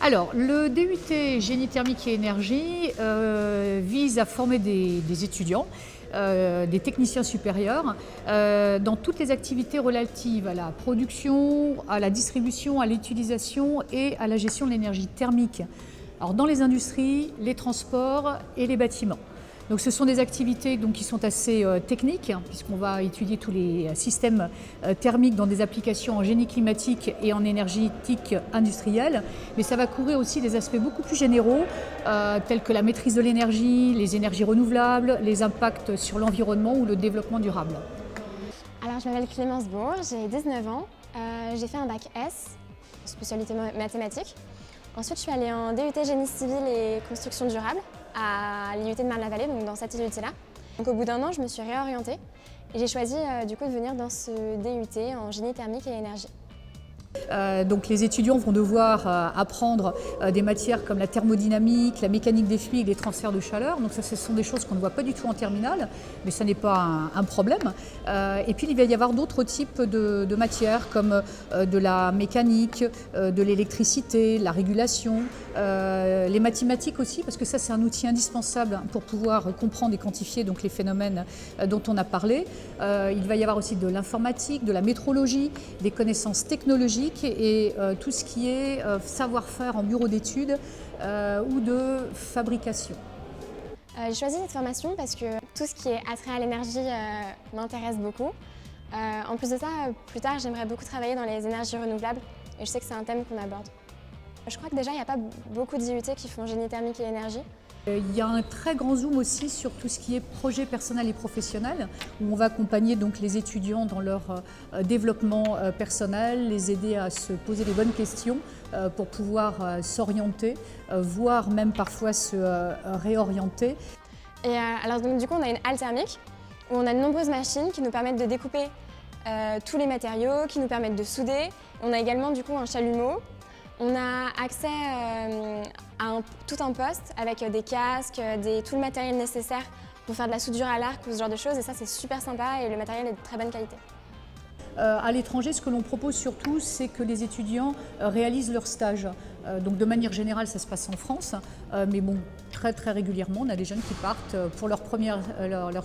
Alors, le DUT Génie thermique et énergie vise à former des étudiants, des techniciens supérieurs, dans toutes les activités relatives à la production, à la distribution, à l'utilisation et à la gestion de l'énergie thermique. Alors, dans les industries, les transports et les bâtiments. Donc, ce sont des activités qui sont assez techniques, puisqu'on va étudier tous les systèmes thermiques dans des applications en génie climatique et en énergétique industrielle. Mais ça va couvrir aussi des aspects beaucoup plus généraux, tels que la maîtrise de l'énergie, les énergies renouvelables, les impacts sur l'environnement ou le développement durable. Alors, je m'appelle Clémence Bourg, j'ai 19 ans. J'ai fait un bac S, spécialité mathématiques. Ensuite, je suis allée en DUT Génie civil et construction durable à l'IUT de Marne-la-Vallée, donc dans cette IUT-là. Donc au bout d'un an, je me suis réorientée et j'ai choisi du coup de venir dans ce DUT en génie thermique et énergie. Donc les étudiants vont devoir apprendre des matières comme la thermodynamique, la mécanique des fluides, les transferts de chaleur. Donc ça, ce sont des choses qu'on ne voit pas du tout en terminale, mais ça n'est pas un problème. Et puis il va y avoir d'autres types de matières comme de la mécanique, de l'électricité, la régulation, les mathématiques aussi, parce que ça c'est un outil indispensable pour pouvoir comprendre et quantifier donc, les phénomènes dont on a parlé. Il va y avoir aussi de l'informatique, de la métrologie, des connaissances technologiques et tout ce qui est savoir-faire en bureau d'études ou de fabrication. J'ai choisi cette formation parce que tout ce qui est attrait à l'énergie m'intéresse beaucoup. En plus de ça, plus tard, j'aimerais beaucoup travailler dans les énergies renouvelables et je sais que c'est un thème qu'on aborde. Je crois que déjà, il n'y a pas beaucoup d'IUT qui font génie thermique et énergie. Il y a un très grand zoom aussi sur tout ce qui est projet personnel et professionnel, où on va accompagner donc les étudiants dans leur développement personnel, les aider à se poser les bonnes questions pour pouvoir s'orienter, voire même parfois se réorienter. Et alors donc, du coup, on a une halle thermique où on a de nombreuses machines qui nous permettent de découper tous les matériaux, qui nous permettent de souder. On a également du coup un chalumeau. On a accès à tout un poste avec des casques, tout le matériel nécessaire pour faire de la soudure à l'arc ou ce genre de choses et ça c'est super sympa et le matériel est de très bonne qualité. À l'étranger, ce que l'on propose surtout, c'est que les étudiants réalisent leur stage. Donc de manière générale, ça se passe en France, mais bon, très régulièrement, on a des jeunes qui partent pour leur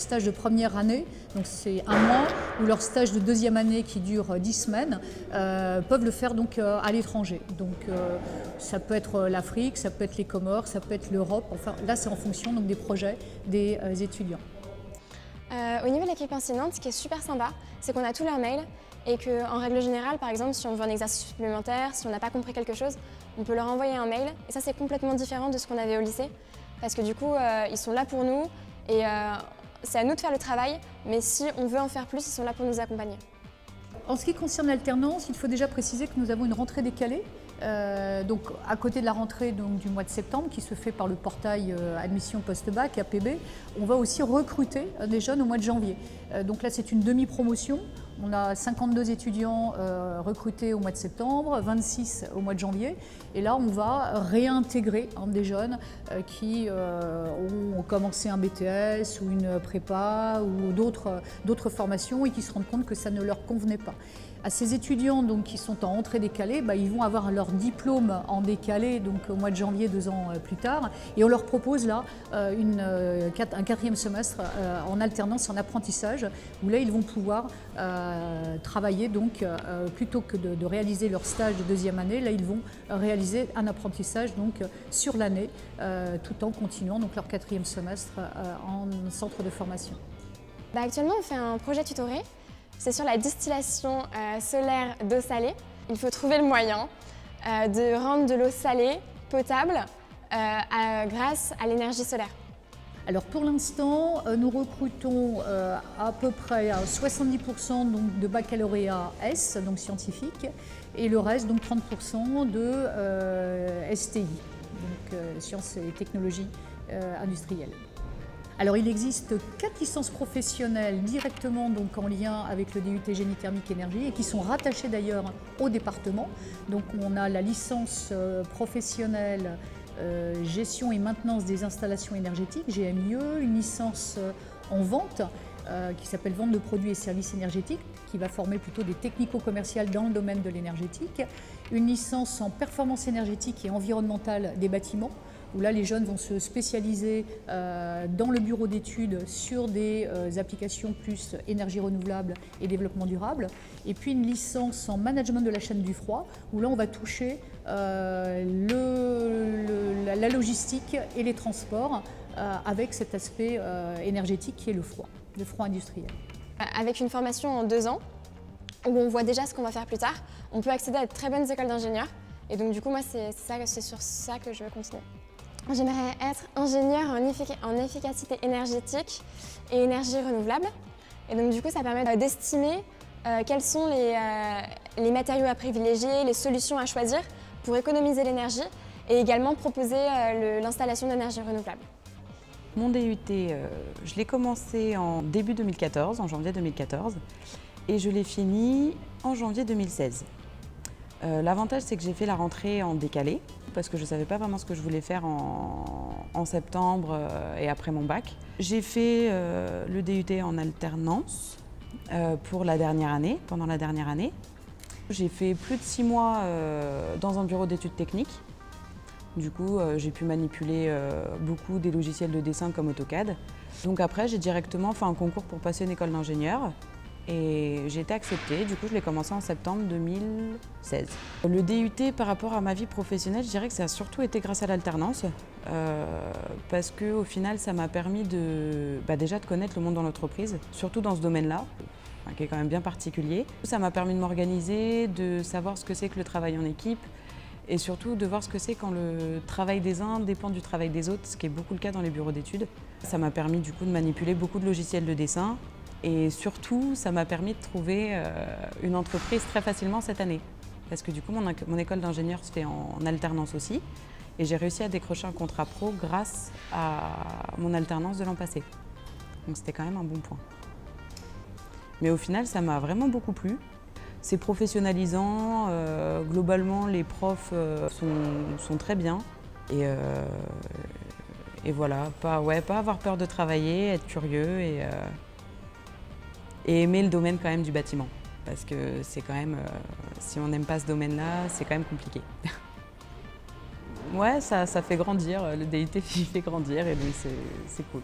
stage de première année, donc c'est un mois, ou leur stage de deuxième année qui dure 10 semaines, peuvent le faire donc à l'étranger. Donc ça peut être l'Afrique, ça peut être les Comores, ça peut être l'Europe, enfin là c'est en fonction donc, des projets des étudiants. Au niveau de l'équipe enseignante, ce qui est super sympa, c'est qu'on a tous leurs mails et qu'en règle générale, par exemple, si on veut un exercice supplémentaire, si on n'a pas compris quelque chose, on peut leur envoyer un mail. Et ça, c'est complètement différent de ce qu'on avait au lycée parce que du coup, ils sont là pour nous et c'est à nous de faire le travail, mais si on veut en faire plus, ils sont là pour nous accompagner. En ce qui concerne l'alternance, il faut déjà préciser que nous avons une rentrée décalée. Donc à côté de la rentrée du mois de septembre qui se fait par le portail admission post-bac APB, on va aussi recruter des jeunes au mois de janvier. Donc là c'est une demi-promotion, on a 52 étudiants recrutés au mois de septembre, 26 au mois de janvier et là on va réintégrer des jeunes qui ont commencé un BTS ou une prépa ou d'autres formations et qui se rendent compte que ça ne leur convenait pas. À ces étudiants donc, qui sont en entrée décalée, ils vont avoir leur diplôme en décalé donc, au mois de janvier 2 ans plus tard et on leur propose là un 4e semestre en alternance, en apprentissage où là ils vont pouvoir travailler donc plutôt que de réaliser leur stage de deuxième année, là ils vont réaliser un apprentissage donc, sur l'année tout en continuant donc, leur 4e semestre en centre de formation. Actuellement on fait un projet tutoré. C'est sur la distillation solaire d'eau salée. Il faut trouver le moyen de rendre de l'eau salée potable grâce à l'énergie solaire. Alors pour l'instant, nous recrutons à peu près 70% donc, de baccalauréat S, donc scientifique, et le reste, donc 30% de STI, donc sciences et technologies industrielles. Alors il existe 4 licences professionnelles directement donc, en lien avec le DUT Génie thermique énergie et qui sont rattachées d'ailleurs au département. Donc on a la licence professionnelle gestion et maintenance des installations énergétiques, GMIE, une licence en vente qui s'appelle vente de produits et services énergétiques qui va former plutôt des technico-commerciales dans le domaine de l'énergétique, une licence en performance énergétique et environnementale des bâtiments, où là les jeunes vont se spécialiser dans le bureau d'études sur des applications plus énergie renouvelable et développement durable, et puis une licence en management de la chaîne du froid, où là on va toucher la logistique et les transports avec cet aspect énergétique qui est le froid industriel. Avec une formation en 2 ans, où on voit déjà ce qu'on va faire plus tard, on peut accéder à de très bonnes écoles d'ingénieurs, et donc du coup moi c'est sur ça que je veux continuer. J'aimerais être ingénieure en efficacité énergétique et énergie renouvelable. Et donc du coup, ça permet d'estimer quels sont les matériaux à privilégier, les solutions à choisir pour économiser l'énergie et également proposer l'installation d'énergie renouvelable. Mon DUT, je l'ai commencé en début 2014, en janvier 2014, et je l'ai fini en janvier 2016. L'avantage, c'est que j'ai fait la rentrée en décalé, parce que je ne savais pas vraiment ce que je voulais faire en septembre et après mon bac. J'ai fait le DUT en alternance pour la dernière année, pendant la dernière année. J'ai fait plus de 6 mois dans un bureau d'études techniques. Du coup, j'ai pu manipuler beaucoup des logiciels de dessin comme AutoCAD. Donc après, j'ai directement fait un concours pour passer une école d'ingénieur. Et j'ai été acceptée, du coup je l'ai commencé en septembre 2016. Le DUT par rapport à ma vie professionnelle, je dirais que ça a surtout été grâce à l'alternance, parce qu'au final ça m'a permis déjà de connaître le monde dans l'entreprise, surtout dans ce domaine-là, qui est quand même bien particulier. Ça m'a permis de m'organiser, de savoir ce que c'est que le travail en équipe, et surtout de voir ce que c'est quand le travail des uns dépend du travail des autres, ce qui est beaucoup le cas dans les bureaux d'études. Ça m'a permis du coup de manipuler beaucoup de logiciels de dessin. Et surtout, ça m'a permis de trouver une entreprise très facilement cette année. Parce que du coup, mon école d'ingénieur se fait en alternance aussi. Et j'ai réussi à décrocher un contrat pro grâce à mon alternance de l'an passé. Donc c'était quand même un bon point. Mais au final, ça m'a vraiment beaucoup plu. C'est professionnalisant. Globalement, les profs sont très bien. Et voilà, pas avoir peur de travailler, être curieux et aimer le domaine quand même du bâtiment. Parce que c'est quand même, si on n'aime pas ce domaine-là, c'est quand même compliqué. Ouais, ça fait grandir, le DUT fait grandir et donc c'est cool.